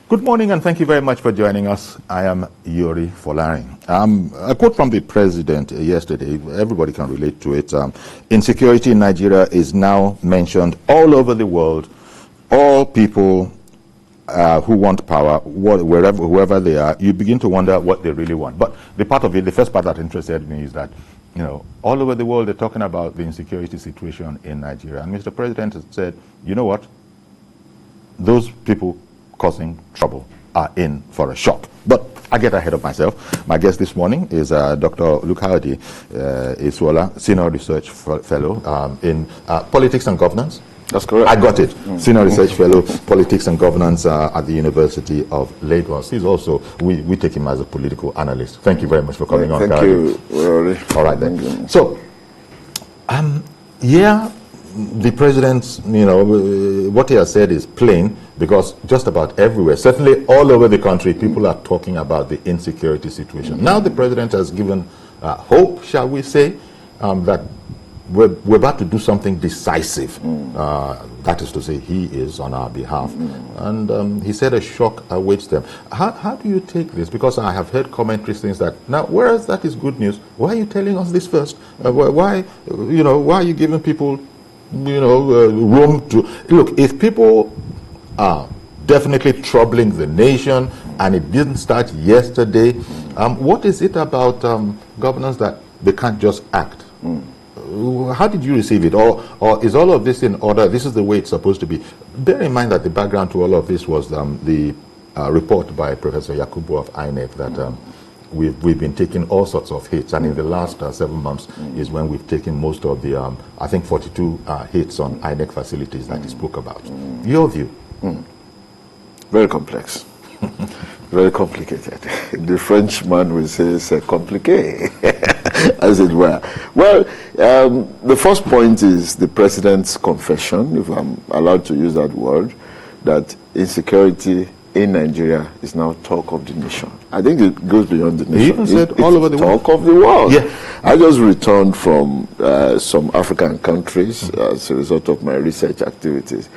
Good morning, and thank you very much for joining us. I am Yuri Folari. A quote from the president yesterday, everybody can relate to it. Insecurity in Nigeria is now mentioned all over the world. All people who want power, whoever they are, you begin to wonder what they really want. But the part of it, the first part that interested me is that, you know, all over the world they're talking about the insecurity situation in Nigeria. And Mr. President has said, you know what? Those people causing trouble are in for a shock. But I get ahead of myself. My guest this morning is Dr. Lukayode Isuola, Senior Research Fellow in Politics and Governance. That's correct. I got it. Senior Research Fellow, Politics and Governance at the University of Lagos. He's also, we take him as a political analyst. Thank you very much for coming on. Thank you. All right then. So, the president, you know, what he has said is plain, because just about everywhere, certainly all over the country, people are talking about the insecurity situation. Now the president has given hope, shall we say, that we're about to do something decisive. That is to say, he is on our behalf. And he said a shock awaits them. How do you take this? Because I have heard commentaries saying that, now, whereas that is good news, why are you telling us this first? Why are you giving people, room to... Look, if people are definitely troubling the nation, and it didn't start yesterday, what is it about governance that they can't just act? How did you receive it? Or is all of this in order? This is the way it's supposed to be. Bear in mind that the background to all of this was the report by Professor Yakubu of INEC that we've been taking all sorts of hits, and in the last 7 months is when we've taken most of the, I think 42 hits on INEC facilities that he spoke about. Your view? Very complex. Very complicated. The Frenchman will say c'est compliqué, as it were. Well, the first point is the president's confession, if I'm allowed to use that word, that insecurity in Nigeria is now talk of the nation. I think it goes beyond the nation. He even said all over the world. Talk of the world. Yeah. I just returned from some African countries as a result of my research activities,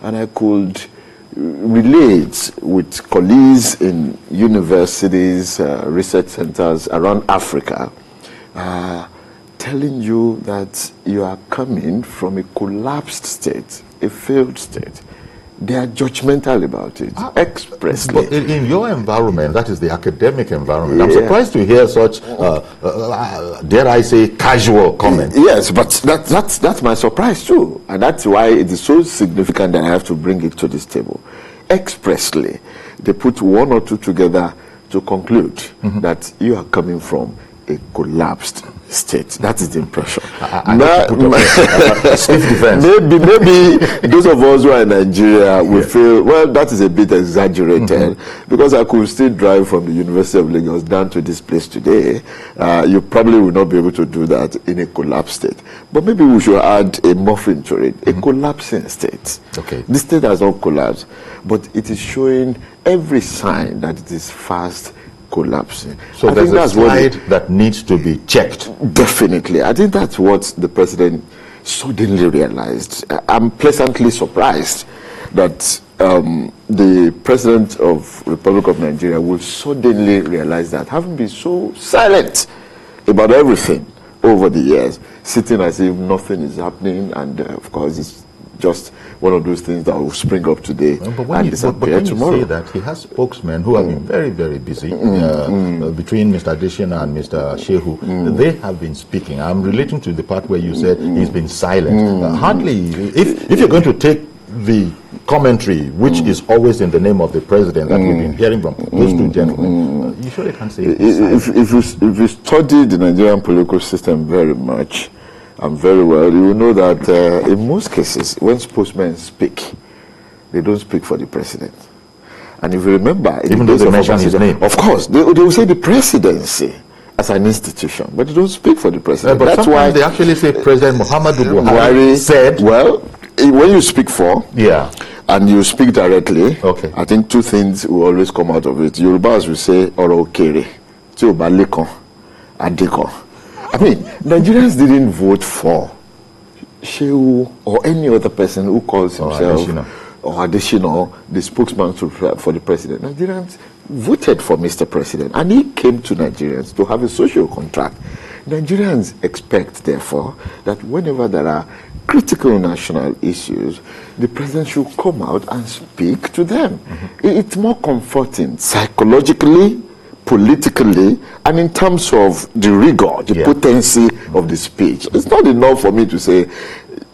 and I could relate with colleagues in universities, research centers around Africa, telling you that you are coming from a collapsed state, a failed state. They are judgmental about it, expressly. But in your environment, that is the academic environment, I'm surprised to hear such, dare I say, casual comment. Yes, but that's my surprise too. And that's why it is so significant that I have to bring it to this table. Expressly, they put one or two together to conclude that you are coming from a collapsed state. That is the impression. Maybe those of us who are in Nigeria will feel, well, that is a bit exaggerated, because I could still drive from the University of Lagos down to this place today. You probably will not be able to do that in a collapsed state. But maybe we should add a morphine to it, a collapsing state. Okay. The state has not collapsed, but it is showing every sign that it is fast collapsing. So there's a slide that needs to be checked. Definitely. I think that's what the president suddenly realized. I'm pleasantly surprised that the president of Republic of Nigeria will suddenly realize that, having been so silent about everything over the years, sitting as if nothing is happening, and of course it's just one of those things that will spring up today and disappear tomorrow. You say that, he has spokesmen who have been very, very busy between Mr. Adesina and Mr. Shehu. They have been speaking. I'm relating to the part where you said he's been silent. Hardly, if you're going to take the commentary, which is always in the name of the president that we've been hearing from those two gentlemen, you surely can't say if you study the Nigerian political system very much, and very well, you will know that in most cases, when spokesmen speak, they don't speak for the president. And if you remember, even though they mention his name, of course, they will say the presidency as an institution, but they don't speak for the president. But that's why they actually say President Muhammadu Buhari said. Well, when you speak for, and you speak directly, I think two things will always come out of it. Yorubas will say "Oro okere," tí ó bá lékan, adékan. I mean, Nigerians didn't vote for Shehu or any other person who calls himself or additional, the spokesman for the president, Nigerians voted for Mr. President, and he came to Nigerians to have a social contract. Nigerians expect, therefore, that whenever there are critical national issues, the president should come out and speak to them. It's more comforting psychologically, politically, and in terms of the rigor, the potency of the speech. It's not enough for me to say,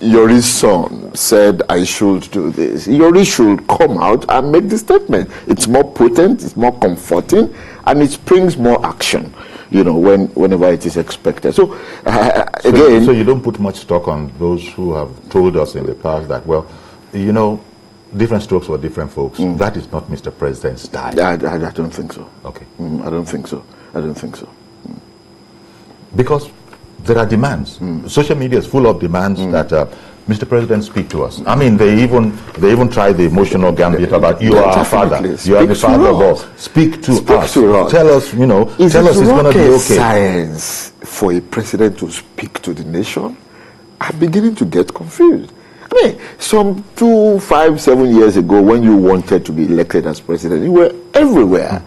Yori's son said I should do this. Yori should come out and make the statement. It's more potent, it's more comforting, and it brings more action, whenever it is expected. So, again... So you don't put much stock on those who have told us in the past that, well, different strokes for different folks. That is not Mr. President's style. I don't think so. Okay. I don't think so. Because there are demands. Social media is full of demands that Mr. President speak to us. I mean, they even try the emotional gambit about you are our father. You are the father of all. Speak to us. Tell us, tell us it's going to be okay. Science for a president to speak to the nation? I'm beginning to get confused. I mean, some 2, 5, 7 years ago, when you wanted to be elected as president, you were everywhere,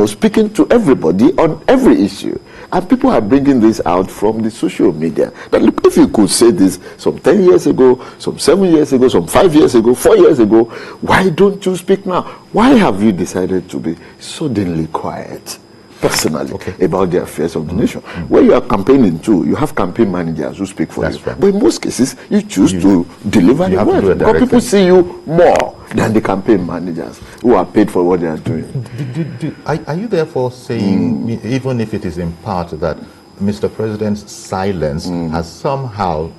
speaking to everybody on every issue. And people are bringing this out from the social media. That look, if you could say this some 10 years ago, some 7 years ago, some 5 years ago, 4 years ago, why don't you speak now? Why have you decided to be suddenly quiet, personally, about the affairs of the nation? Where you are campaigning to, you have campaign managers who speak for you. Right. But in most cases, you choose to deliver the word. Because people see you more than the campaign managers who are paid for what they are doing. Are you therefore saying, even if it is in part, that Mr. President's silence has somehow,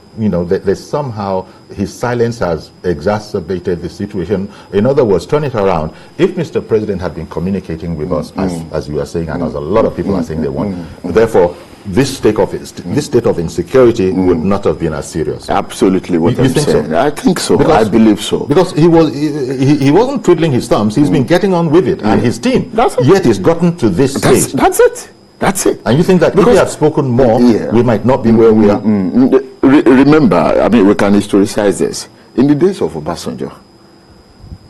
his silence has exacerbated the situation? In other words, turn it around. If Mr. President had been communicating with us, as you are saying, and as a lot of people are saying they want, therefore, this state of insecurity would not have been as serious. Absolutely, you think saying. So? I think so. Because, I believe so. Because he wasn't twiddling his thumbs. He's been getting on with it, and his team. Yet he's gotten to this stage. That's it. And you think that because if he had spoken more, we might not be where we are? Remember, I mean, we can historicize this. In the days of Obasanjo,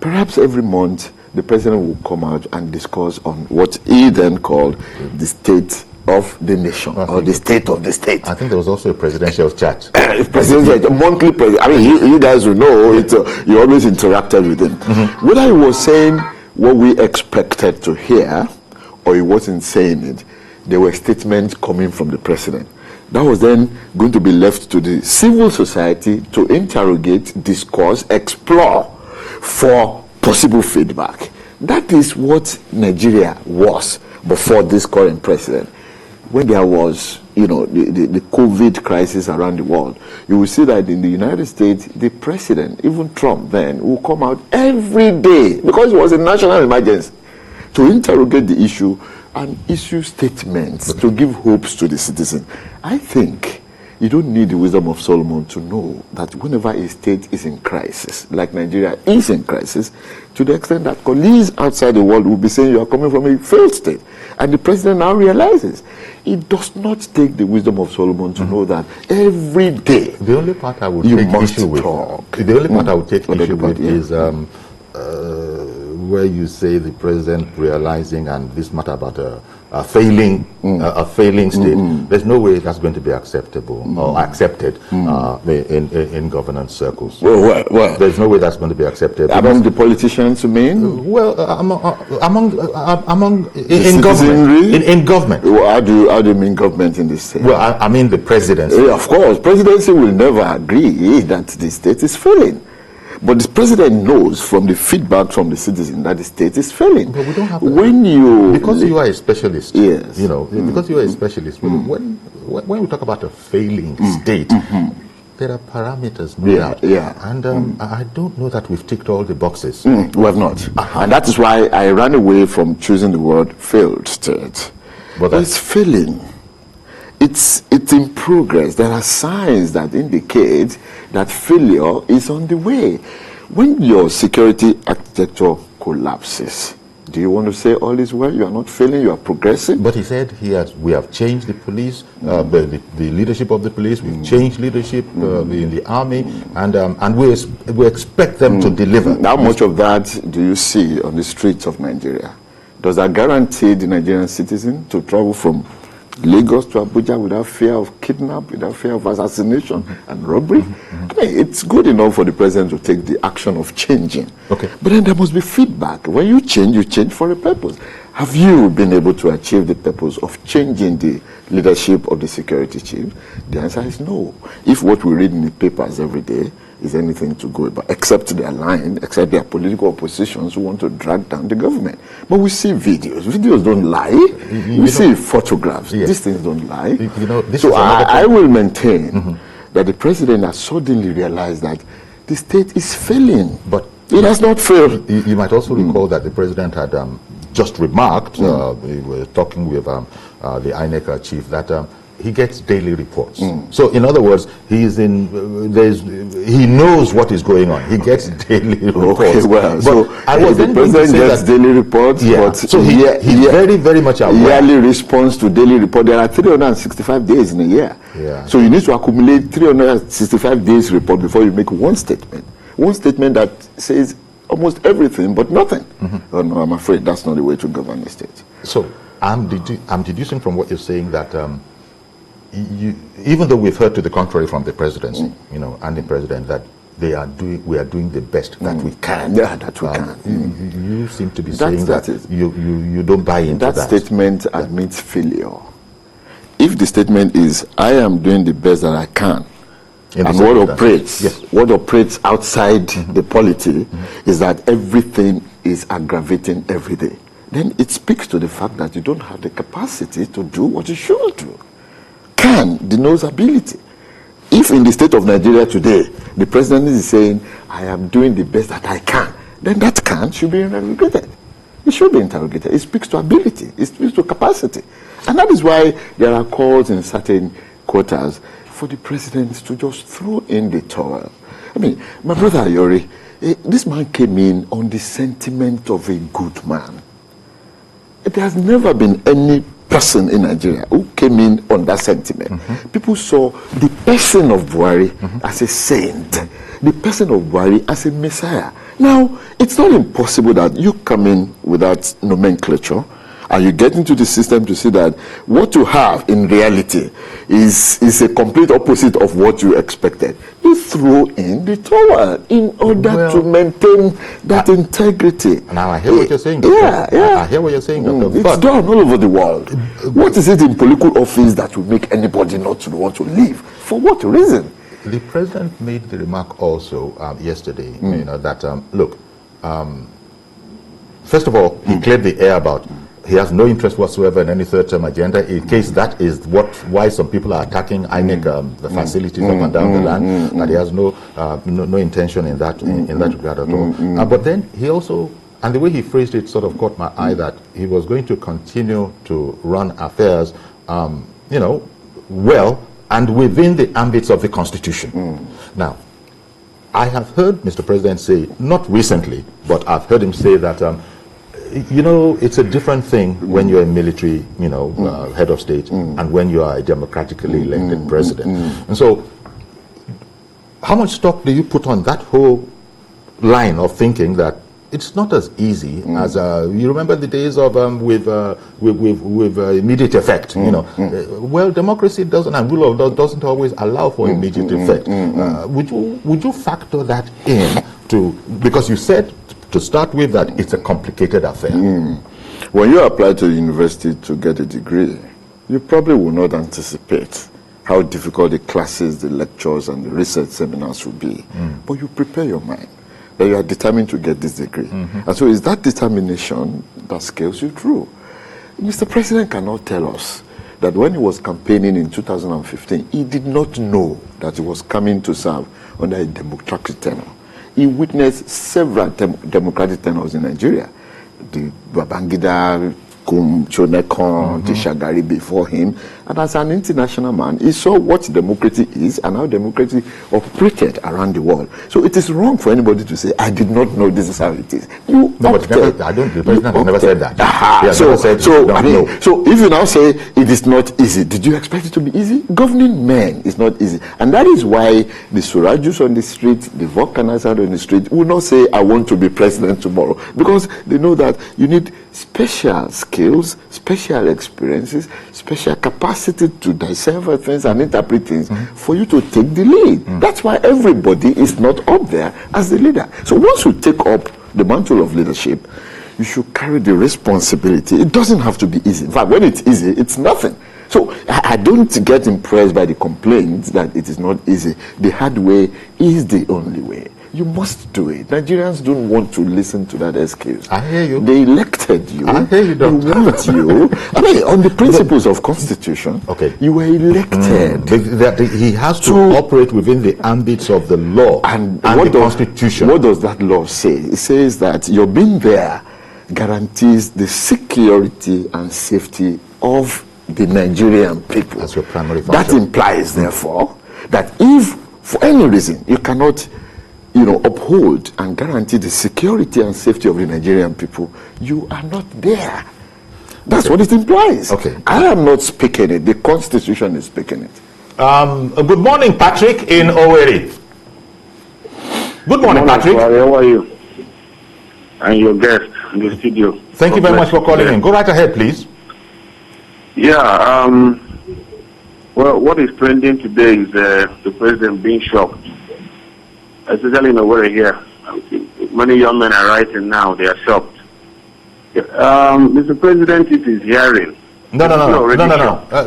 perhaps every month the president would come out and discuss on what he then called the state of the nation, or the state of the state. I think there was also a presidential chat. Monthly president. I mean, you guys will know it. You always interacted with him. Whether he was saying what we expected to hear, or he wasn't saying it, there were statements coming from the president. That was then going to be left to the civil society to interrogate, discuss, explore for possible feedback. That is what Nigeria was before this current president. When there was, the COVID crisis around the world, you will see that in the United States, the president, even Trump then, will come out every day, because it was a national emergency, to interrogate the issue and issue statements to give hopes to the citizen. I think you don't need the wisdom of Solomon to know that whenever a state is in crisis, like Nigeria is in crisis, to the extent that colleagues outside the world will be saying you are coming from a failed state. And the president now realizes it does not take the wisdom of Solomon to know that every day the only part I would take issue with, the only part I would take issue with is where you say the president realizing, and this matter about a failing state. There's no way that's going to be acceptable or accepted in governance circles. Well, there's no way that's going to be accepted among the politicians. You mean? Well, in government. In government. Well, how do you mean government in this state? Well, I mean the presidency. Yeah, of course, presidency will never agree that the state is failing. But the president knows from the feedback from the citizen that the state is failing. But we don't have because you are a specialist. Yes. Because you are a specialist. When we talk about a failing state, there are parameters. And I don't know that we've ticked all the boxes. We have not. And that is why I ran away from choosing the word failed state. But it's failing. It's in progress. There are signs that indicate that failure is on the way. When your security architecture collapses, Do you want to say all is well? You are not failing, you are progressing? But he said we have changed the police, the leadership of the police, we've changed leadership in the army, and we expect them to deliver. How much of that do you see on the streets of Nigeria? Does that guarantee the Nigerian citizen to travel from Lagos to Abuja without fear of kidnap, without fear of assassination and robbery? I mean, it's good enough for the president to take the action of changing. Okay. But then there must be feedback. When you change for a purpose. Have you been able to achieve the purpose of changing the leadership of the security chief? The answer is no. If what we read in the papers every day is anything to go about, except their line, except their political oppositions who want to drag down the government. But we see videos. Videos don't lie. We see photographs. Yes. These things don't lie. This So is I will maintain that the president has suddenly realized that the state is failing. But it has not failed. You might also recall that the president had just remarked, we were talking with the INEC chief, that he gets daily reports. So, in other words, he knows what is going on. He gets daily reports. Okay, well, but so I was the president gets daily reports, yeah, but so he's very, very much aware. Yearly response to daily report. There are 365 days in a year. Yeah. So you need to accumulate 365 days report before you make one statement. One statement that says almost everything but nothing. Oh, no, I'm afraid that's not the way to govern the state. So I'm deducing from what you're saying that even though we've heard to the contrary from the presidency, and the president, that we are doing the best that we can. Yeah, that we can. You seem to be saying that you don't buy into that. That statement admits failure. If the statement is, I am doing the best that I can, and what operates outside the polity is that everything is aggravating every day, then it speaks to the fact that you don't have the capacity to do what you should do. Can denotes ability. If in the state of Nigeria today, the president is saying, I am doing the best that I can, then that can should be interrogated. It should be interrogated. It speaks to ability. It speaks to capacity. And that is why there are calls in certain quarters for the president to just throw in the towel. I mean, my brother Ayori, this man came in on the sentiment of a good man. There has never been any person in Nigeria who came in on that sentiment. People saw the person of Buhari as a saint, the person of Buhari as a messiah. Now, it's not impossible that you come in with that nomenclature and you get into the system to see that what you have in reality is a complete opposite of what you expected. You throw in the towel in order to maintain that integrity. Now I hear what you're saying, Doctor. Yeah. I hear what you're saying, Doctor. It's done all over the world. What is it in political office that will make anybody not to want to leave? For what reason? The president made the remark also yesterday, that, look, first of all, he cleared the air about he has no interest whatsoever in any third-term agenda. In case that is why some people are attacking INEC, the facilities up and down the land, that he has no intention in that regard at all. But then he also, and the way he phrased it sort of caught my eye, that he was going to continue to run affairs, well and within the ambits of the Constitution. Now, I have heard Mr. President say, not recently, but I've heard him say that it's a different thing when you're a military, head of state, and when you are a democratically elected president. And so, how much stock do you put on that whole line of thinking that it's not as easy as you remember the days of with immediate effect? Well, democracy doesn't, and rule of law doesn't always allow for immediate effect. Would you factor that in because you said, to start with, that it's a complicated affair? When you apply to the university to get a degree, you probably will not anticipate how difficult the classes, the lectures, and the research seminars will be. But you prepare your mind that you are determined to get this degree. And so it's that determination that scales you through. Mr. President cannot tell us that when he was campaigning in 2015, he did not know that he was coming to serve under a democratic tenure. He witnessed several democratic tenures in Nigeria. The Babangida Chonekon, Shagari before him. And as an international man, he saw what democracy is and how democracy operated around the world. So it is wrong for anybody to say, I did not know this is how it is. You no, but never, I don't, the president has never said that. So if you now say it is not easy, did you expect it to be easy? Governing men is not easy. And that is why the Surajus on the street, the vulcanizers on the street will not say, I want to be president tomorrow. Because they know that you need special skills, special experiences, special capacity to decipher things and interpret things for you to take the lead. That's why everybody is not up there as the leader. So once you take up the mantle of leadership, you should carry the responsibility. It doesn't have to be easy. In fact, when it's easy, it's nothing. So I don't get impressed by the complaints that it is not easy. The hard way is the only way. You must do it. Nigerians don't want to listen to that excuse. I hear you. They elected you. I hear you, Doctor. They want you. I mean, on the principles of constitution, you were elected. That he has to operate within the ambits of the law and the constitution. What does that law say? It says that your being there guarantees the security and safety of the Nigerian people. That's your primary function. That implies, therefore, that if for any reason you cannot uphold and guarantee the security and safety of the Nigerian people, you are not there. That's what it implies. Okay. I am not speaking it. The Constitution is speaking it. Good morning, Patrick in Owerri. Good morning, Patrick. How are you? And your guest in the studio. Thank you very much for calling in. Go right ahead, please. Yeah. Well, what is trending today is the president being shocked. Especially in Owerri here. Many young men are writing now, they are shocked. Mr. President, it is hearing. No.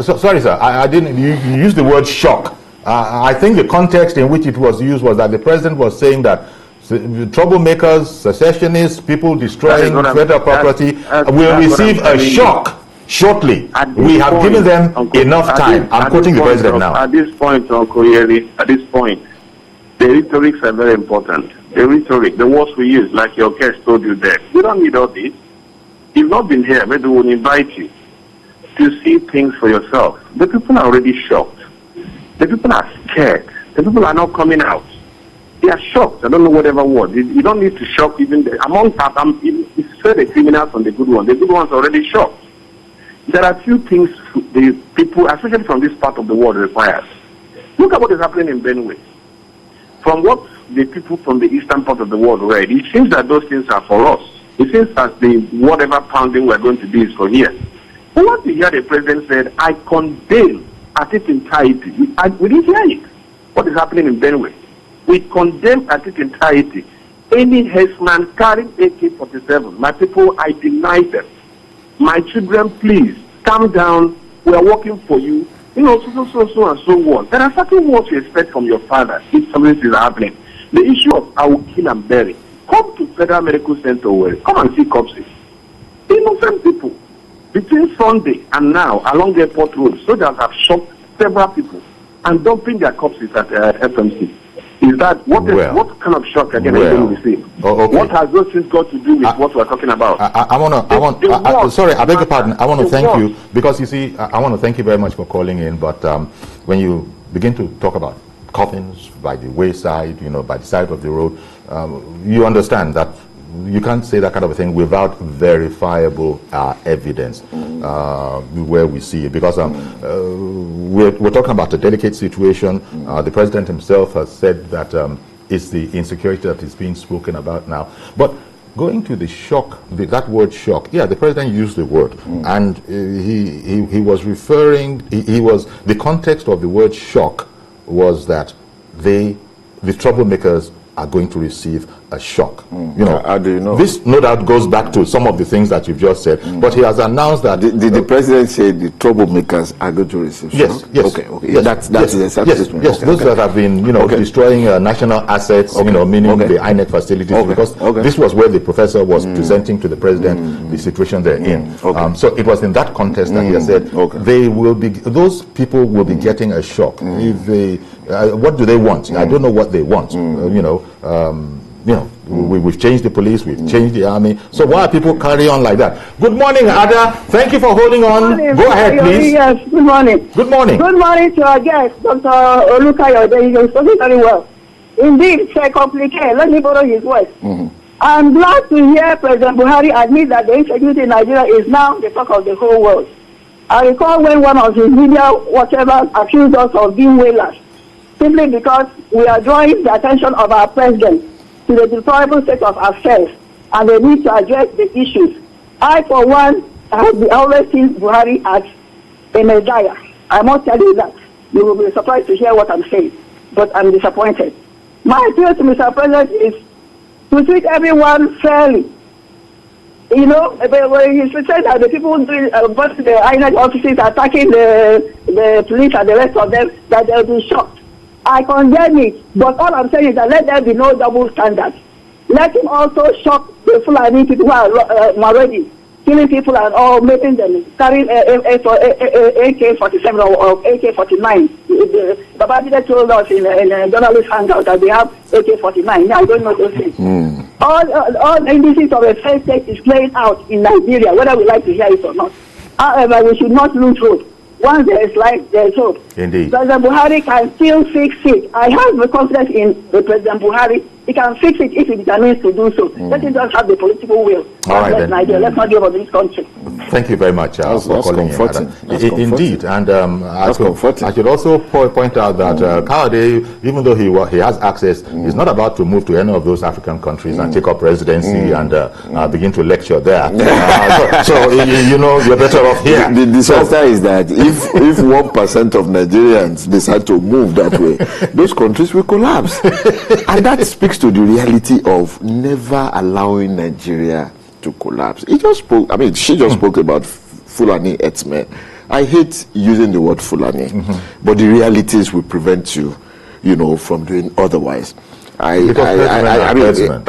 Sorry, sir. I didn't. You used the word shock. I think the context in which it was used was that the president was saying that troublemakers, secessionists, people destroying federal property will receive a shock shortly. We have given them enough time. I'm quoting the president now. At this point, Uncle Yeri, at this point, the rhetorics are very important. The rhetoric, the words we use, like your guest told you there. You don't need all this. You've not been here, maybe we'll invite you to see things for yourself. The people are already shocked. The people are scared. The people are not coming out. They are shocked. I don't know whatever word. You don't need to shock even among it's the criminals and the good ones. The good ones are already shocked. There are few things the people, especially from this part of the world, requires. Look at what is happening in Benue. From what the people from the eastern part of the world read, it seems that those things are for us. It seems that the whatever pounding we're going to do is for here. But what you hear the president said, I condemn at its entirety. We didn't hear it. What is happening in Benue? We condemn at its entirety any herdsman carrying AK-47. My people, I deny them. My children, please, calm down. We are working for you. So and so on. There are certain words you expect from your father if something is happening. The issue of I will kill and bury. Come to Federal Medical Center where come and see corpses. Innocent people. Between Sunday and now, along the airport road, soldiers have shot several people and dumping their corpses at FMC. Is that what kind of shock again are you going to receive? Okay. What has those things got to do with what we're talking about? Sorry, I beg your pardon. I want to thank you because you see, I want to thank you very much for calling in. But when you begin to talk about coffins by the wayside, by the side of the road, you understand that you can't say that kind of a thing without verifiable evidence where we see it. Because we're talking about a delicate situation. The president himself has said that it's the insecurity that is being spoken about now. But going to the shock, that word shock, yeah, the president used the word. And he was referring, the context of the word shock was that the troublemakers are going to receive a shock. How do you know? This no doubt goes back to some of the things that you've just said. But he has announced that did the president say the troublemakers are going to receive shock? Yes. Okay. Yes, that's the statement. Yes, those that have been destroying national assets, meaning the INEC facilities, because this was where the professor was presenting to the president the situation they're in. So it was in that context that he has said those people will be getting a shock. If they what do they want? I don't know what they want. We've changed the police, we've changed the army. So why are people carry on like that? Good morning, Ada. Thank you for holding on. Go ahead, please. Yes, good morning. Good morning. Good morning to our guest, Dr. Olukayode. You're speaking very well. Indeed, it's complicated. Let me borrow his words. I'm glad to hear President Buhari admit that the insecurity in Nigeria is now the talk of the whole world. I recall when one of his media, whatever, accused us of being whalers, simply because we are drawing the attention of our president to the deplorable state of affairs and the need to address the issues. I, for one, have always seen Buhari as a messiah. I must tell you that. You will be surprised to hear what I'm saying, but I'm disappointed. My appeal to Mr. President is to treat everyone fairly. You know, he said that the people doing both the INEC offices attacking the police and the rest of them, that they'll be shocked. I condemn it, but all I'm saying is that let there be no double standards. Let him also shock the Fulani people who are already killing people and all, making them carrying AK-47 or AK-49. Babangida told us in a journalist hangout that they have AK-49. I don't know those things. All indices of a failed state is playing out in Nigeria, whether we like to hear it or not. However, we should not lose hope. Once there is life, there is hope. Indeed. President Buhari can still fix it. I have the confidence in the President Buhari. He can fix it if he determines to do so. Let him just have the political will. All right, then. Nigeria. Let's not give up this country. Thank you very much for calling in. Indeed, and I should also point out that Kayode, even though he has access, is not about to move to any of those African countries and take up residency and begin to lecture there. So you know, you're better off here. The disaster is that if 1% of Nigerians decide to move that way, those countries will collapse, and that speaks to the reality of never allowing Nigeria to collapse. She just spoke about Fulani herdsmen. I hate using the word Fulani, but the realities will prevent you, from doing otherwise. Herdsmen.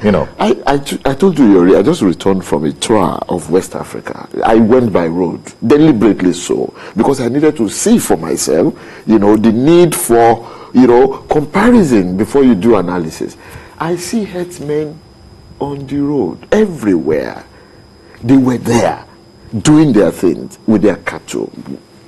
You know, I told you, I just returned from a tour of West Africa. I went by road, deliberately so, because I needed to see for myself, the need for, comparison before you do analysis. I see herdsmen on the road everywhere. They were there doing their things with their cattle,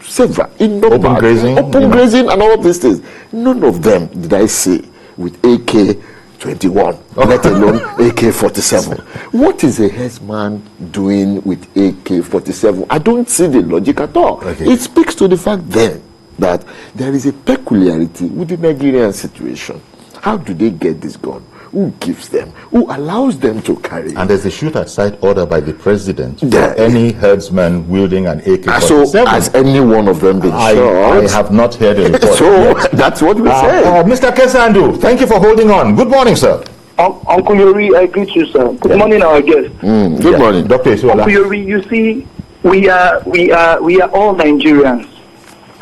several open grazing and all of these things. None of them did I see with AK-21, let alone AK-47. What is a herdsman doing with AK-47? I don't see the logic at all. Okay. It speaks to the fact then that there is a peculiarity with the Nigerian situation. How do they get this gun? Who gives them? Who allows them to carry? And there's a shoot-at-sight order by the president for any herdsman wielding an AK-47. So, has any one of them been shot? I have not heard a report. So, that's what we say. Mr. Kesandu, thank you for holding on. Good morning, sir. Uncle Yori, I greet you, sir. Good morning, our guest. Good morning. Dr. Isola. Uncle Yori, you see, we are all Nigerians.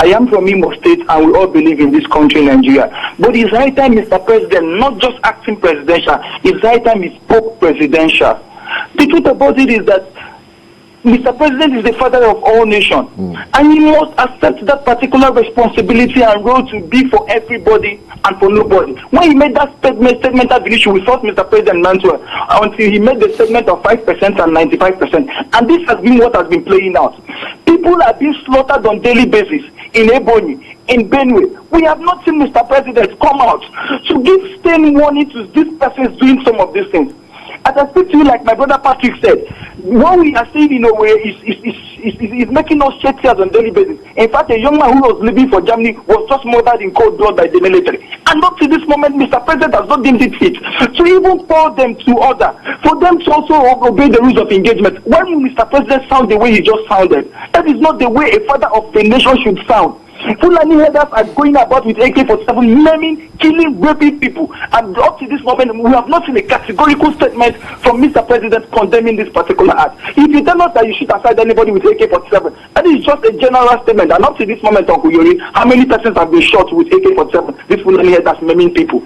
I am from Imo State, and we all believe in this country, Nigeria. But it's high time, Mr. President, not just acting presidential, it's high time he spoke presidential. The truth about it is that Mr. President is the father of all nations, and he must accept that particular responsibility and role to be for everybody and for nobody. When he made that statement of the issue, we thought Mr. President meant well until he made the statement of 5% and 95%. And this has been what has been playing out. People are being slaughtered on daily basis in Ebonyi, in Benue. We have not seen Mr. President come out to give stern warning to these persons doing some of these things. As I speak to you, like my brother Patrick said, what we are seeing in a way is making us shed tears on a daily basis. In fact, a young man who was living for Germany was just murdered in cold blood by the military. And up to this moment, Mr. President has not deemed it fit to even call them to order, for them to also obey the rules of engagement. When Mr. President sound the way he just sounded, that is not the way a father of the nation should sound. Fulani headers are going about with AK-47, maiming, killing, raping people. And up to this moment, we have not seen a categorical statement from Mr. President condemning this particular act. If you tell us that you shoot aside anybody with AK-47, that is just a general statement. And up to this moment, Uncle Yori, how many persons have been shot with AK-47? This Fulani headers maiming people.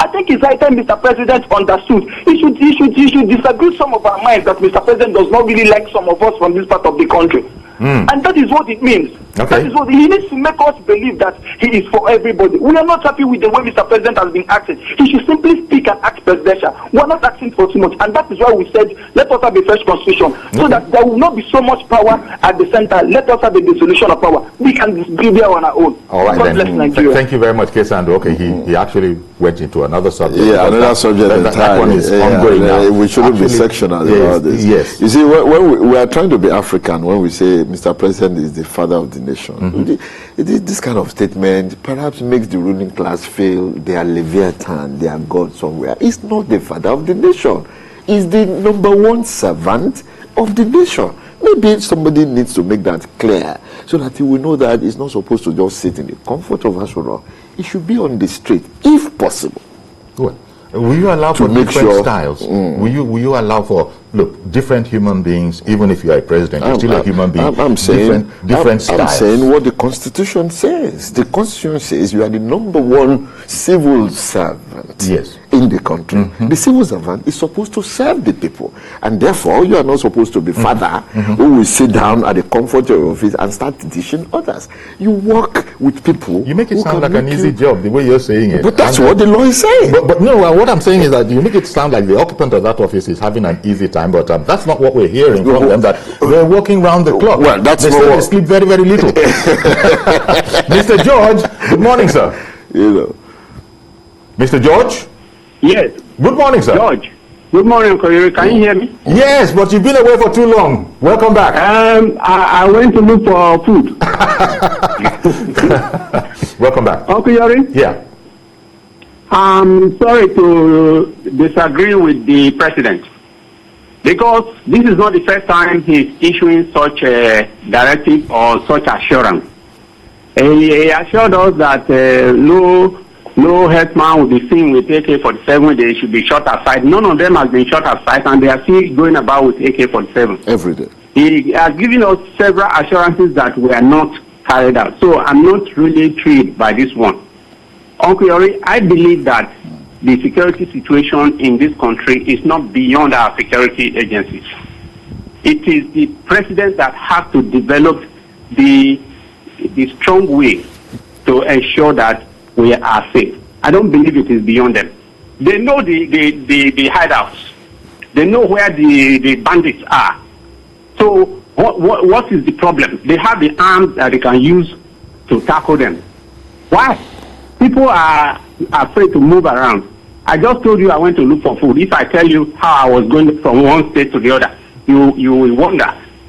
I think it's high time Mr. President understood. He should disagree some of our minds that Mr. President does not really like some of us from this part of the country. And that is what it means. Okay. That is what he needs to make us believe that he is for everybody. We are not happy with the way Mr. President has been acting. He should simply speak and act presidential. We are not asking for too much, and that is why we said let us have a fresh constitution, so that there will not be so much power at the center. Let us have a dissolution of power. We can be there on our own. All right, God bless then. Nigeria. Thank you very much, Kesando. Okay, he actually went into another subject. Yeah, another subject entirely. That one is ongoing now. We shouldn't be sectional about this. Yes. You see, when we are trying to be African, when we say Mr. President is the father of the nation, this kind of statement perhaps makes the ruling class feel they are Leviathan, they are God somewhere. It's not the father of the nation. He's the number one servant of the nation. Maybe somebody needs to make that clear so that he will know that he's not supposed to just sit in the comfort of Ashura. He should be on the street, if possible. Good. Will you allow for different styles? Will you allow for, look, different human beings, even if you are a president, you're still a human being. I'm saying different styles. I'm saying what the Constitution says. The Constitution says you are the number one civil servant in the country. The civil servant is supposed to serve the people, and therefore you are not supposed to be father who will sit down at the comfort of your office and start teaching others. You work with people. You make it sound like an easy job the way you're saying it. But that's what the law is saying. But no, what I'm saying is that you make it sound like the occupant of that office is having an easy time, but that's not what we're hearing from them, that they're working round the clock. Well, that's they say they sleep very, very little. Mr. George, good morning, sir. You know. Mr. George? Yes. Good morning, sir. George. Good morning, Uncle Yuri. Can you hear me? Yes, but you've been away for too long. Welcome back. I went to look for food. Welcome back. Uncle Yuri? Yeah. I'm sorry to disagree with the president, because this is not the first time he's issuing such a directive or such assurance. He assured us that no headman will be seen with AK-47. They should be shot aside. None of them has been shot aside, and they are still going about with AK-47 every day. He has given us several assurances that were not carried out. So I'm not really thrilled by this one. Uncle Yori, I believe that the security situation in this country is not beyond our security agencies. It is the president that has to develop the strong way to ensure that we are safe. I don't believe it is beyond them. They know the hideouts. They know where the bandits are. So what is the problem? They have the arms that they can use to tackle them. Why? People are afraid to move around. I just told you I went to look for food. If I tell you how I was going from one state to the other, you will wonder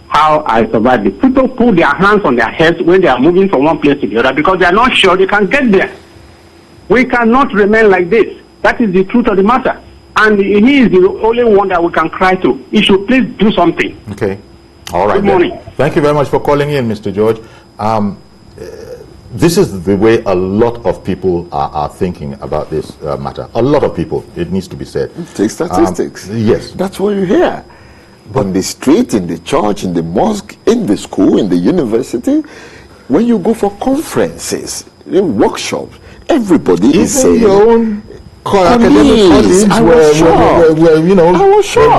how I survived it. People put their hands on their heads when they are moving from one place to the other because they are not sure they can get there. We cannot remain like this. That is the truth of the matter. And he is the only one that we can cry to. He should please do something. Okay. All right. Good morning. Thank you very much for calling in, Mr. George. This is the way a lot of people are thinking about this matter. A lot of people, it needs to be said. Take statistics. Yes. That's what you hear. On the street, in the church, in the mosque, in the school, in the university, when you go for conferences, workshops, everybody is saying, your own academic colleagues were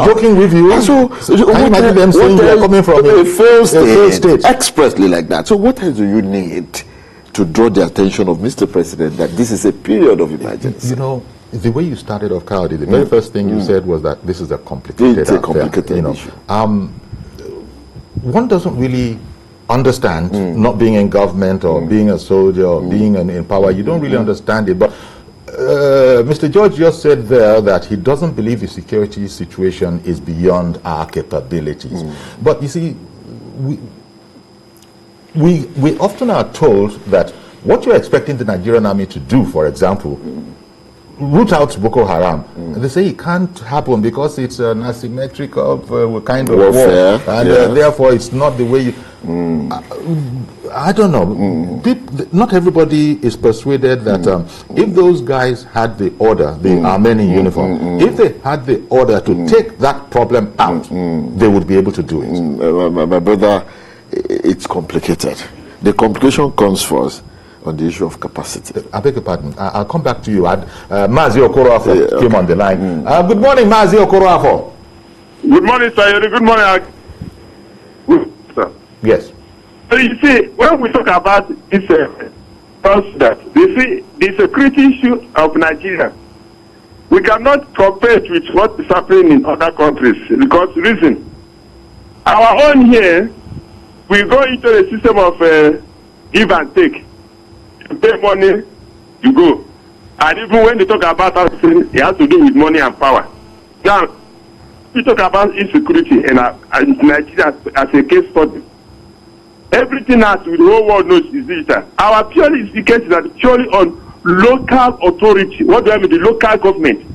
joking with you. So I imagine them saying they are coming from a failed state. Expressly like that. So what else do you need to draw the attention of Mr. President that this is a period of emergency? You know, the way you started off, Cowdy, the very first thing you said was that this is a complicated issue. One doesn't really understand not being in government or being a soldier or being in power. You don't really understand it. But Mr. George just said there that he doesn't believe the security situation is beyond our capabilities. But you see, we often are told that what you're expecting the Nigerian army to do, for example, root out Boko Haram. They say it can't happen because it's an asymmetrical kind of warfare, war, and therefore it's not the way you... I don't know. Not everybody is persuaded that if those guys had the order, the Armenian uniform, if they had the order to take that problem out, they would be able to do it. My brother, it's complicated. The complication comes first on the issue of capacity. I beg your pardon. I'll come back to you. Mazi Okoroafo came on the line. Good morning, Mazi Okoroafo. Good morning, sir. Good morning. Sir. Yes. So you see, when we talk about this that you see the security issue of Nigeria, we cannot compare it with what is happening in other countries because reason, our own here, we go into a system of give and take. You pay money, you go. And even when they talk about housing, it has to do with money and power. Now, we talk about insecurity in Nigeria as a case study. Everything else with the whole world knows is digital. Our purely case is that purely on local authority. What do I mean? The local government.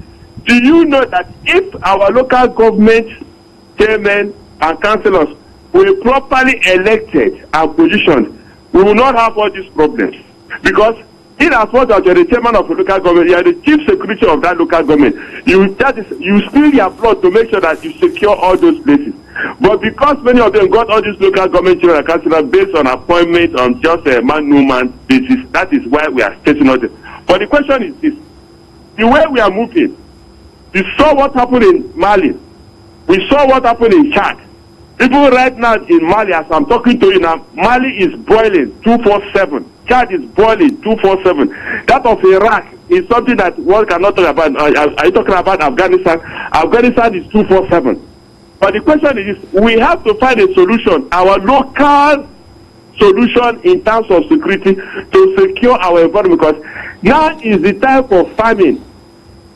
Do you know that if our local government chairmen and councillors were properly elected and positioned, we will not have all these problems? Because in as much as you're the chairman of a local government, you are the chief security of that local government. You spill your blood to make sure that you secure all those places. But because many of them got all these local government chairman and councillors based on appointment on just a man-no-man basis, that is why we are stating all this. But the question is this: the way we are moving, we saw what happened in Mali, we saw what happened in Chad. People right now in Mali, as I'm talking to you now, Mali is boiling 247. Chad is boiling 247. That of Iraq is something that one cannot talk about. Are you talking about Afghanistan? Afghanistan is 247. But the question is, we have to find a solution, our local solution in terms of security to secure our environment, because now is the time for famine.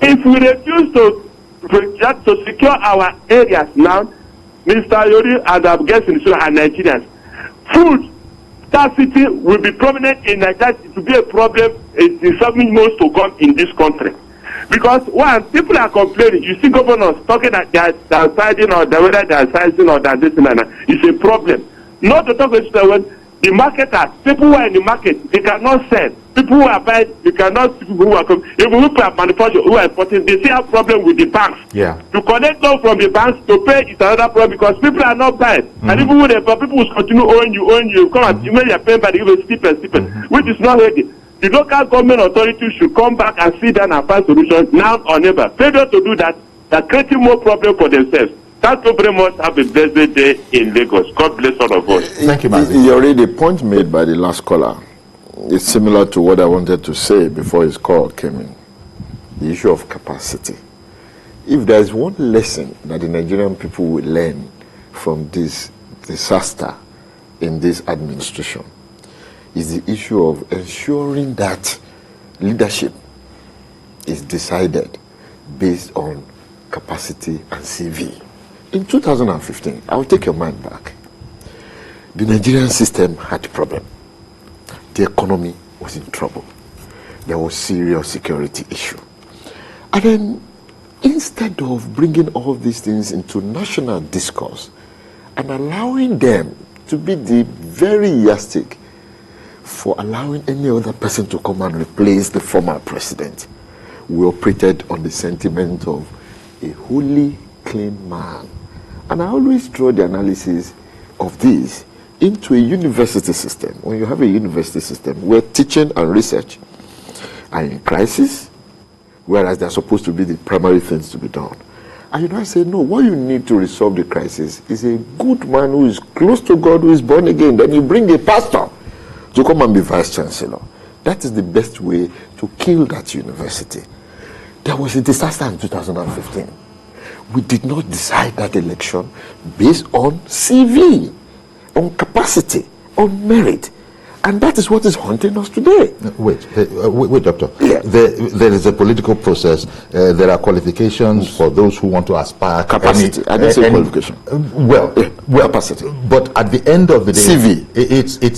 If we refuse to secure our areas now, Mr. Yori and I'm guessing and Nigerians, food scarcity will be prominent in Nigeria. It will be a problem in something most to come in this country. Because one, people are complaining. You see governors talking that they are siding or whether they are sizing or that this and that. It's a problem. Not to talk about when the marketers, people who are in the market, they cannot sell. People who are buying, they cannot, people who are coming. Even people are manufacturing, who are importing, they still have problem with the banks. Yeah. To collect loan from the banks to pay is another problem because people are not buying. Mm-hmm. And even when people will continue owing you, come and you may have paid by the even steeper, which is not ready. The local government authorities should come back and sit down and find solutions now or never. Failure to do that, they're creating more problem for themselves. Thank you very much. Have a blessed day in Lagos. God bless all of us. Thank you, Mazi. You already, the point made by the last caller is similar to what I wanted to say before his call came in. The issue of capacity. If there is one lesson that the Nigerian people will learn from this disaster in this administration, is the issue of ensuring that leadership is decided based on capacity and CV. In 2015, I will take your mind back. The Nigerian system had a problem. The economy was in trouble. There was serious security issue. And then, instead of bringing all these things into national discourse and allowing them to be the very yardstick for allowing any other person to come and replace the former president, we operated on the sentiment of a wholly clean man. And I always draw the analysis of this into a university system. When you have a university system where teaching and research are in crisis, whereas they're supposed to be the primary things to be done. And I say, no, what you need to resolve the crisis is a good man who is close to God, who is born again. Then you bring a pastor to come and be vice chancellor. That is the best way to kill that university. There was a disaster in 2015. We did not decide that election based on CV, on capacity, on merit. And that is what is haunting us today. Wait, Doctor. Yeah. There is a political process. There are qualifications for those who want to aspire. Capacity. I didn't say qualification. Well, capacity. But at the end of the day, CV.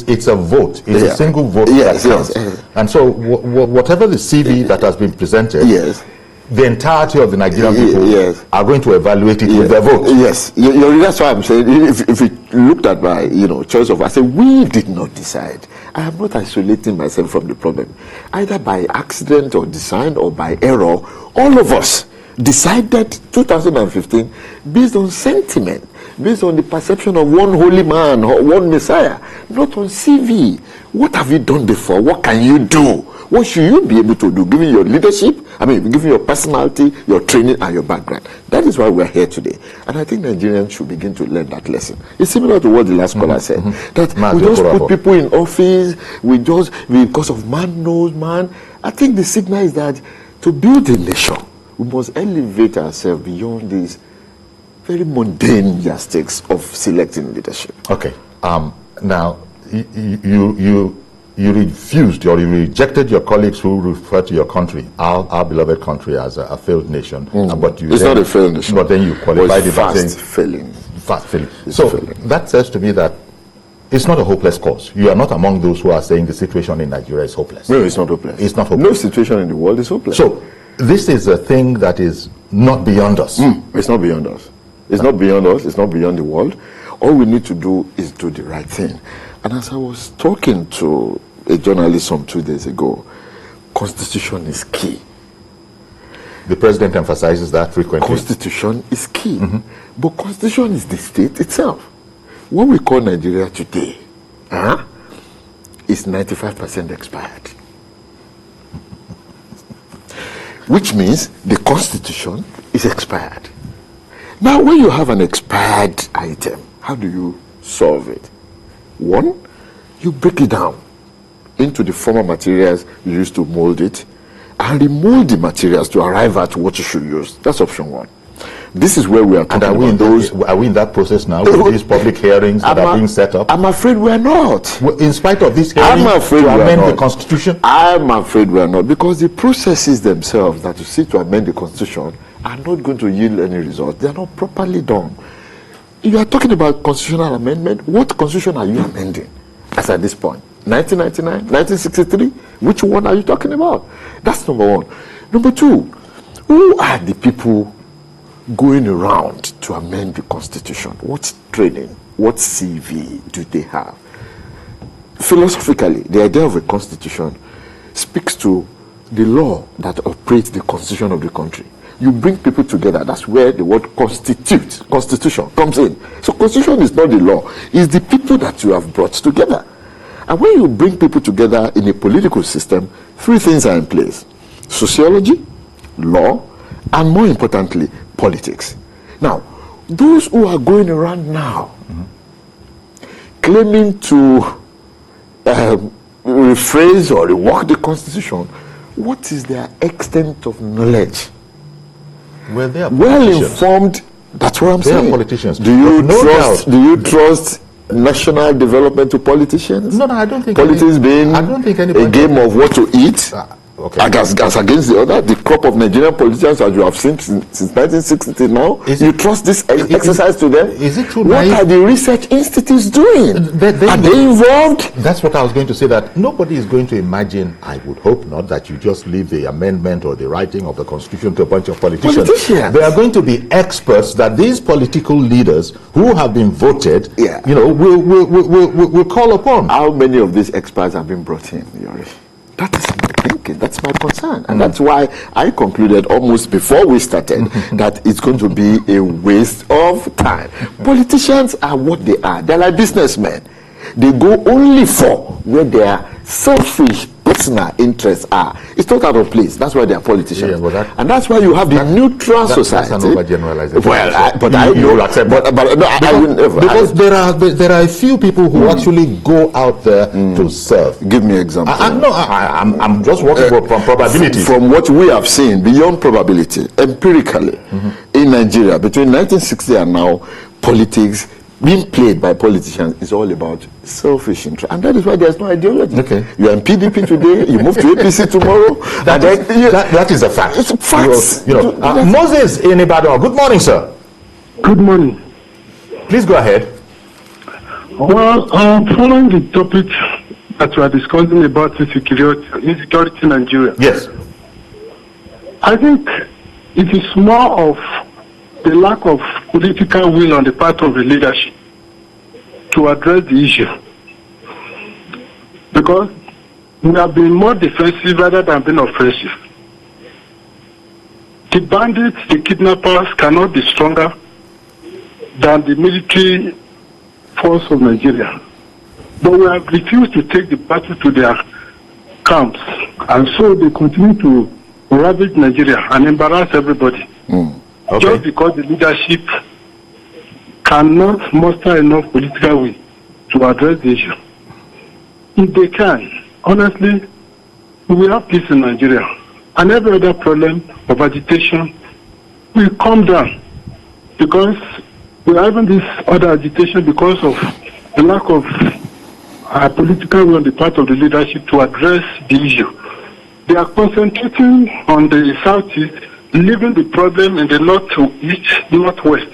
It's a vote. It's a single vote that counts. Yes. And so whatever the CV that has been presented, yes, the entirety of the Nigerian people are going to evaluate it with their vote. Yes, that's why I'm saying, if we looked at my choice of, I say we did not decide. I am not isolating myself from the problem, either by accident or design or by error. All of us decided 2015 based on sentiment, based on the perception of one holy man or one Messiah, not on CV. What have you done before? What can you do? What should you be able to do, given your leadership, given your personality, your training, and your background? That is why we're here today. And I think Nigerians should begin to learn that lesson. It's similar to what the last caller said, that we just put people in office, because of man knows man. I think the signal is that to build a nation, we must elevate ourselves beyond these very mundane yardsticks of selecting leadership. Okay. Now, you refused or you rejected your colleagues who referred to your country, our beloved country, as a failed nation. But it's not a failed nation. But then you qualified it by saying fast failing. That says to me that it's not a hopeless cause. You are not among those who are saying the situation in Nigeria is hopeless. No, it's not hopeless. It's not hopeless. No situation in the world is hopeless. So this is a thing that is not beyond us. It's not beyond us. It's not beyond us. It's not beyond the world. All we need to do is do the right thing. And as I was talking to a journalist some 2 days ago, constitution is key. The president emphasizes that frequently. Constitution is key. But constitution is the state itself. What we call Nigeria today is 95% expired. Which means the constitution is expired. Now, when you have an expired item, how do you solve it? One, you break it down into the former materials you used to mold it and remold the materials to arrive at what you should use. That's option one. This is where we are talking about those. Are we in that process now with these public hearings that are being set up? I'm afraid we are not. In spite of this hearing to amend the constitution? I'm afraid we are not, because the processes themselves that you see to amend the constitution are not going to yield any result. They are not properly done. You are talking about constitutional amendment. What constitution are you amending as at this point? 1999, 1963? Which one are you talking about? That's number one. Number two, who are the people going around to amend the constitution? What training, what CV do they have? Philosophically, the idea of a constitution speaks to the law that operates the constitution of the country. You bring people together. That's where the word constitution comes in. So constitution is not the law. It's the people that you have brought together. And when you bring people together in a political system, three things are in place: sociology, law, and more importantly, politics. Now, those who are going around now claiming to rephrase or rework the constitution, what is their extent of knowledge? Well, they are well-informed. That's what I'm saying. They are politicians. Do you trust national development to politicians? No, I don't think politics being anybody, a game of what to eat. Okay. As against the other, the crop of Nigerian politicians, as you have seen since 1960 now, you trust this exercise to them? Is it true? What are the research institutes doing? Are they involved? That's what I was going to say, that nobody is going to imagine, I would hope not, that you just leave the amendment or the writing of the constitution to a bunch of politicians. There are going to be experts that these political leaders who have been voted, will call upon. How many of these experts have been brought in, Yuri? That is my thinking. That's my concern. And that's why I concluded almost before we started that it's going to be a waste of time. Politicians are what they are. They're like businessmen. They go only for where their selfish personal interests are. It's not out of place. That's why they are politicians. Yeah, and that's why you have the neutral society. That's an overgeneralization. Well, I will accept that. But no, I will never. Because there are a few people who actually go out there to serve. Give me an example. I'm just working from probability. From what we have seen, beyond probability, empirically, in Nigeria, between 1960 and now, politics being played by politicians is all about selfish interest, and that is why there's no ideology. Okay. You are in PDP today, you move to APC tomorrow. That is a fact. It's facts. Moses in Ibadan. Good morning, sir. Good morning. Please go ahead. Well, following the topic that we are discussing about insecurity in Nigeria. Yes. I think it is more of the lack of political will on the part of the leadership to address the issue. Because we have been more defensive rather than being offensive. The bandits, the kidnappers cannot be stronger than the military force of Nigeria. But we have refused to take the battle to their camps And so they continue to ravage Nigeria and embarrass everybody. Okay. Just because the leadership cannot muster enough political will to address the issue. If they can, honestly, we will have peace in Nigeria. And every other problem of agitation will come down. Because we are having this other agitation because of the lack of political will on the part of the leadership to address the issue. They are concentrating on the southeast, leaving the problem in the northeast, northwest.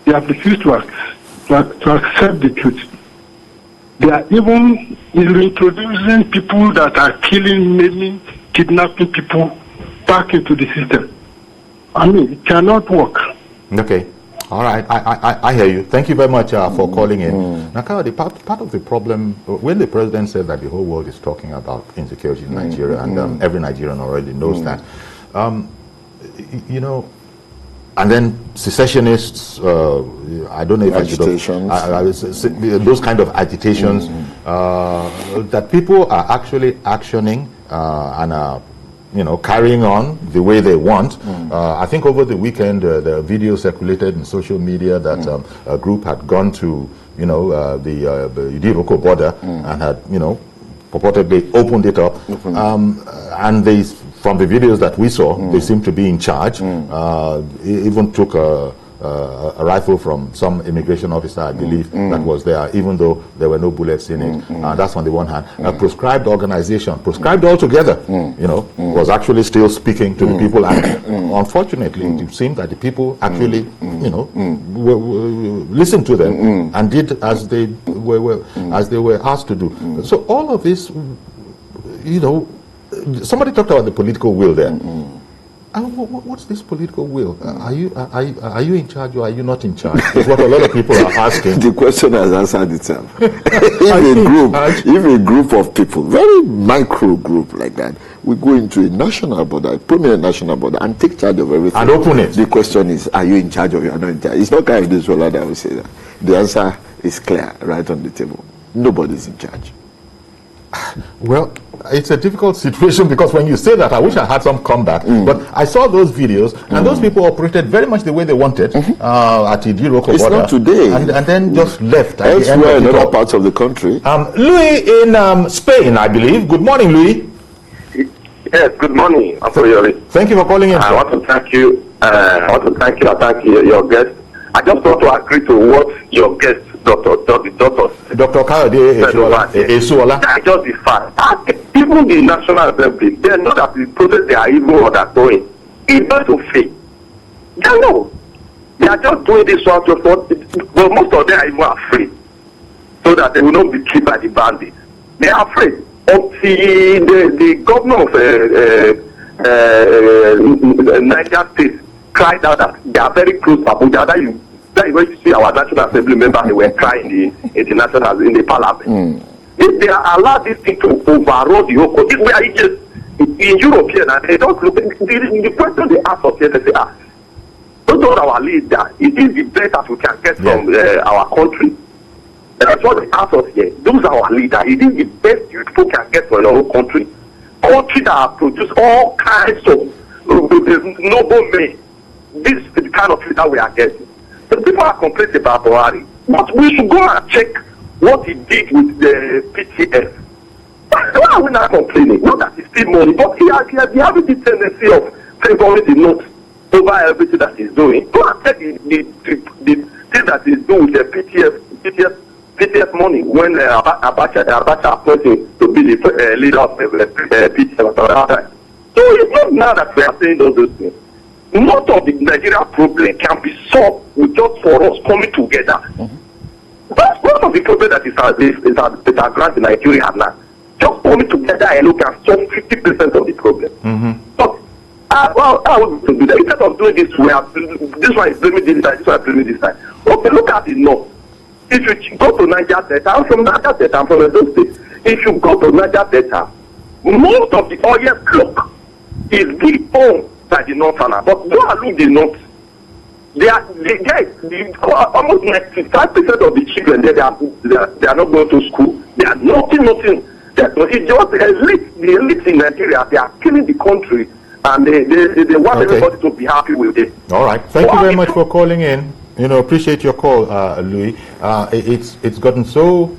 They have refused to accept the truth. They are even introducing people that are killing, maiming, kidnapping people back into the system. I mean, it cannot work. Okay. All right. I hear you. Thank you very much for calling in. Now, Kayode, part of the problem, when the president said that the whole world is talking about insecurity in Nigeria, and every Nigerian already knows that, you know, and then secessionists, I don't know if those kind of agitations, that people are actually actioning and are, you know, carrying on the way they want. I think over the weekend, the video circulated in social media that a group had gone to, you know, the Idiroko border and had, you know, purportedly opened it up. And they, from the videos that we saw, they seemed to be in charge. Even took a rifle from some immigration officer, I believe, that was there, even though there were no bullets in it. That's on the one hand. A proscribed organization, proscribed altogether, you know, was actually still speaking to the people. And unfortunately, it seemed that the people actually, you know, listened to them and did as they were asked to do. So all of this, you know, somebody talked about the political will there. What's this political will? Are you in charge or are you not in charge? That's what a lot of people are asking. The question has answered itself. If a group of people, very micro group like that, we go into a national border, a prominent national border, and take charge of everything and open it. The question is, are you in charge or you are not in charge? It's not kind of this that will say that. The answer is clear, right on the table. Nobody's in charge. Well, it's a difficult situation because when you say that, I wish I had some comeback. But I saw those videos, and those people operated very much the way they wanted at Idiroko border. It's not today. And then just left. Elsewhere in other parts of the country. Louis in Spain, I believe. Good morning, Louis. Yes, good morning. Thank you for calling in. I want to thank you. I thank your guest. I just want to agree to what your guest, Dr. Kayode Esuola. That's just the fact. Even the National Assembly, they know that the process they are even undergoing is going to fail. They know. They are just doing this one to but most of them are even afraid. So that they will not be killed by the bandits. They are afraid. Until the governor of Niger State cried out that they are very close to Abuja. That is when you see our National Assembly members, they were crying in the parliament. If they are allowed this thing to overrule the whole country, we are just in European and they don't look the question they ask us here, they say, don't know our leader, it is the best that we can get from our country. That's what they ask us here. Those are our leaders. It is the best you people can get from our country. Country that produce all kinds of noble men. This is the kind of leader we are getting. The people are complaining about Buhari, but we should go and check what he did with the PTF. Why are we not complaining? Not that it's still money, but he has this tendency of favoring the note over everything that he's doing. Go and check the thing that he's doing with the PTF money when Abacha appointed to be the leader of PTF. So it's not now that we are saying those things. Most of the Nigeria problem can be solved with just for us coming together. That's one of the problems that is our grant in Nigeria now. Just coming together and look and solve 50% of the problem. But I want to do that. Instead of doing this, this one is blaming this side, this one is blaming this side. Okay, look at it now. If you go to Niger Delta, I'm from Niger Delta, I'm from Edo State. If you go to Niger Delta, most of the oil block is being owned by the Northerners. But go and look the North. Almost 95% of the children they are not going to school. They are nothing. Yes, but it's just the elites in Nigeria, they are killing the country, and they want everybody to be happy with it. All right. Thank you very much for calling in. Appreciate your call, Louis. It's gotten so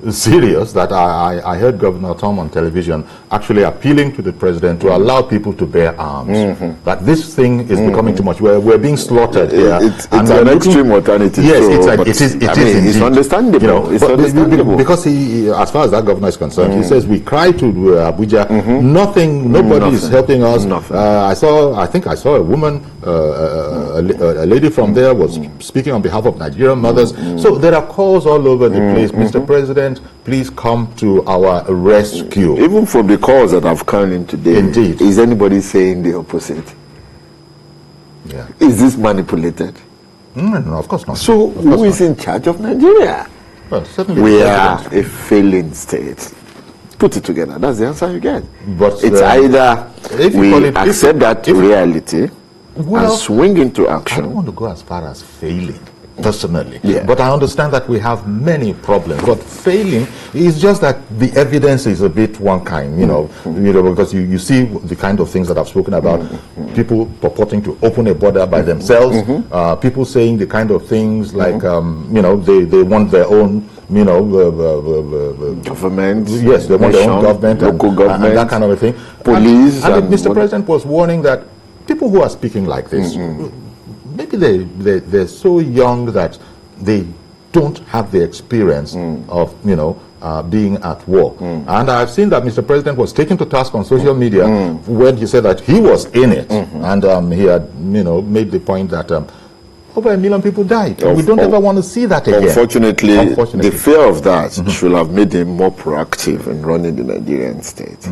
serious that I heard Governor Tom on television actually appealing to the president to allow people to bear arms. That this thing is becoming too much. We're being slaughtered here. It's an extreme alternative. Yes, so, it is. It's understandable. It's understandable. Because he, as far as that governor is concerned, he says we cry to Abuja. Nobody is helping us. I think I saw a woman, a lady from there was speaking on behalf of Nigerian mothers. So there are calls all over the place. Mr. President, please come to our rescue. Even from the calls that have come in today, Indeed. Is anybody saying the opposite? Yeah. Is this manipulated? No, of course not. So who is in charge of Nigeria? Well, certainly We are a failing state. Put it together. That's the answer you get. But it's either we accept that reality and swing into I action. don't want to go as far as failing, personally. Yeah. But I understand that we have many problems. But failing is just that the evidence is a bit one kind, because you see the kind of things that I've spoken about. People purporting to open a border by themselves. People saying the kind of things like, they want their own, government. Yes, they want their own government, local government, and that kind of a thing. Police. And Mr. President was warning that people who are speaking like this, maybe they're so young that they don't have the experience of being at war. And I've seen that Mr. President was taken to task on social media when he said that he was in it, and he had made the point that over 1 million people died. We don't ever want to see that again. Unfortunately, the fear of that should have made him more proactive in running the Nigerian state.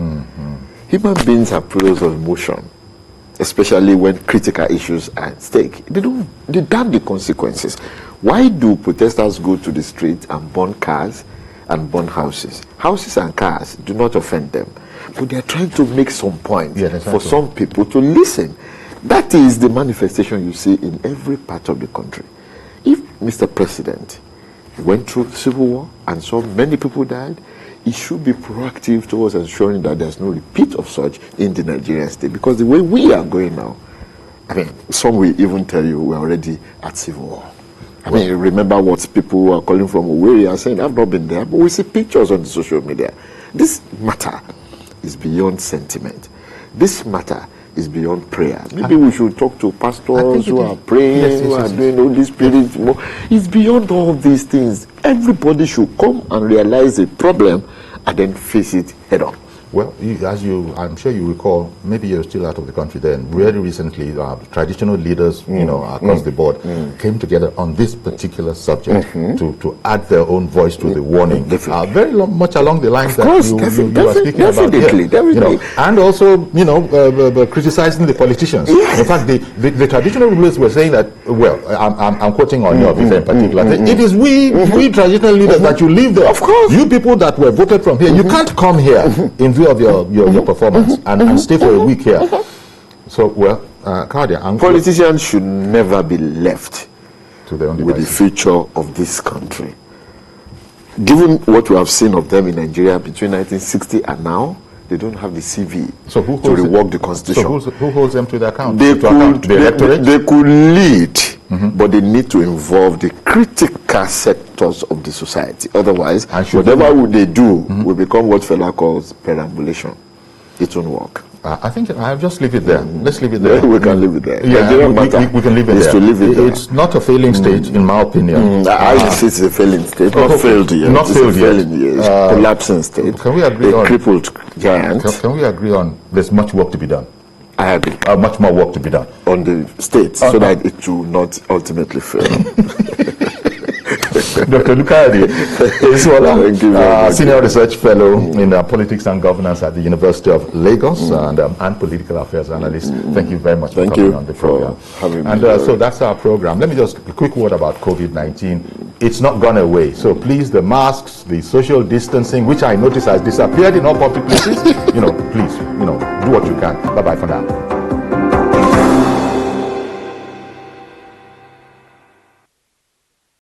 Human beings are products of emotion, especially when critical issues are at stake. They damn the consequences. Why do protesters go to the street and burn cars and burn houses? Houses and cars do not offend them, but they are trying to make some point for some people to listen. That is the manifestation you see in every part of the country. If Mr. President went through civil war and saw many people died, he should be proactive towards ensuring that there's no repeat of such in the Nigerian state. Because the way we are going now, some will even tell you we're already at civil war. Remember what people who are calling from Owerri are saying. I've not been there, but we see pictures on the social media. This matter is beyond sentiment. This matter is beyond prayer. Maybe we should talk to pastors who are praying, who are doing all these spirits. It's beyond all these things. Everybody should come and realize the problem and then face it head on. Well, I'm sure you recall, maybe you're still out of the country then, very recently, traditional leaders, across the board, came together on this particular subject to add their own voice to the warning. Very much along the lines that you are speaking about here. Definitely. And also, criticizing the politicians. Yes. In fact, the traditional rulers were saying that, I'm quoting on your visa in particular, it is we traditional leaders that you leave there. Of course. You people that were voted from here, you can't come here in view of your performance and stay for a week here. So, Claudia, politicians should never be left to their own with the future of this country. Given what we have seen of them in Nigeria between 1960 and now, they don't have the CV to rework the constitution. So who holds them to the account? They could lead, but they need to involve the critical sectors of the society. Otherwise, whatever they do will become what Fela calls perambulation. It won't work. I think I'll just leave it there. Let's leave it there. We can leave it there. Yeah, we can leave it there. To leave it there. It's not a failing state, in my opinion. I say it's a failing state. Not failed yet. Not failed yet. It's collapsing state. Can we agree on crippled giant? Can we agree on there's much work to be done? I agree. Much more work to be done on the states, so that it will not ultimately fail. Dr. Lukayode Esuola, Senior Research Fellow in Politics and Governance at the University of Lagos and Political Affairs Analyst. Thank you very much for coming on the program. So that's our program. Let me just a quick word about COVID-19. It's not gone away. So please, the masks, the social distancing, which I notice has disappeared in all public places, please, do what you can. Bye-bye for now.